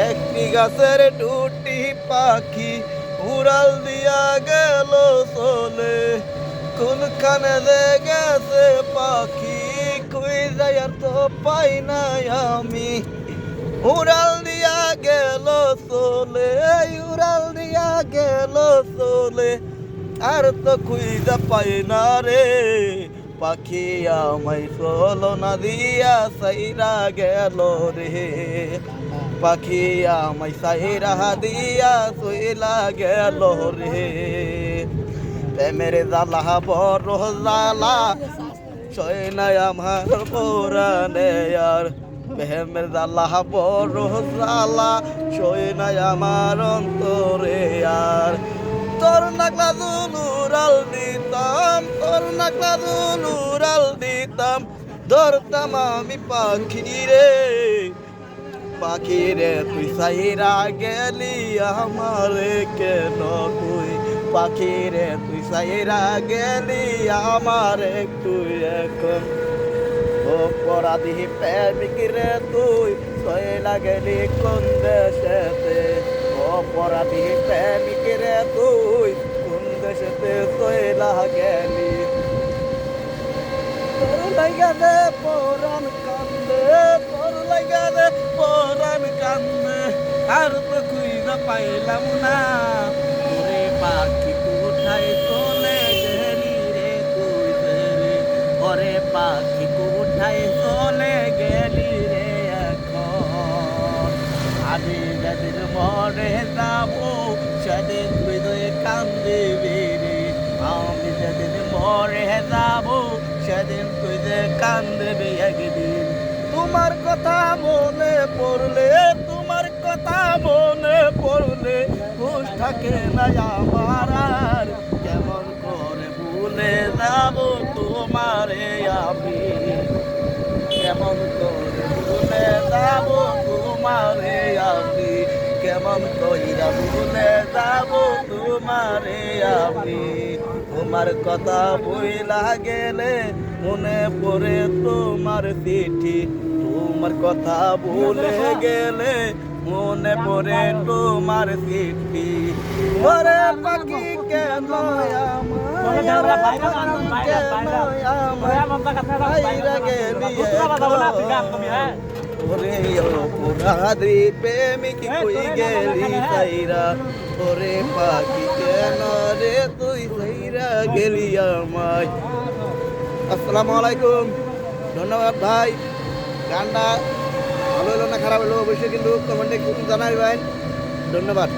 একটি গাছের দুটি পাখি উড়াল দিয়া গেল চলে, কোনখানে যে গেছে পাখি কই যায় আর তো পাই নাই আমি। উড়াল দিয়া গেল চলে, উড়াল দিয়া গেল চলে, আর তো খুঁজা পাই না রে। পাখি আমায় চলো না দিয়া সাইরা গেল রে, পাখি আমায় সাইরা দিয়া চইলা গেল রে। প্রেমের জ্বালা বড় জ্বালা সয় নাই আমার পরাণে আর, প্রেমের জ্বালা বড় জ্বালা সয় নাই আমার অন্তরে আর। তোর নাকলা দুলুরাল দিতাম, তোর নাকলা দুলুরাল দিতাম, ধরতাম আমি পাখি রে। পাখি রে তুই সাইরা গেলি আমারে কেন তুই, পাখি রে তুই সাইরা গেলি আমারে তুই এখন। অপরাধী প্রেমিক রে তুই সইলা গেলি কোন দেশেতে, অপরাধী প্রেমিক রে তুই কোন দেশেতে সইলা গেলি। তোর লাইগা দে পরাণ কান্দে, তোর লাইগা দে পরাণ কান্দে, আর তো খুঁজা পাইলাম না। ওরে পাখি কোথায় চলে গেলি রে তুই রে, ওরে পাখি কোথায় চলে গেলি রে এখন। আমি যেদিন মরে যাবো সেদিন তুই তুই কান্দিবি রে, আমি যেদিন মরে যাবো সেদিন তুই যে কান্দবি একদিন। তোমার কথা মনে পড়লে, তোমার কথা মনে পড়লে হুঁশ থাকে না আমার আর, কেমন করে ভুলে যাব তোমারে আমি, কেমন করে ভুলে যাব তোমারে আমি, কেমন কইরা ভুলে যাব তোমারে আমি। তোমার কথা বইলা গেলে মনে পড়ে তোমার চিঠি, তোমার কথা ভুলে গেলে মনে পড়ে তোমার চিঠি। ওরে পাখি কেন ওরে অপরাধী প্রেমিক কই গেলি সাইরা, ওরে পাখি কেন রে তুই সাইরা গেলি আমায়। আসসালামু আলাইকুম, ধন্যবাদ ভাই। গানটা ভালো হলো না খারাপ হলো অবশ্যই কিন্তু কমেন্টে জানাবেন। ধন্যবাদ।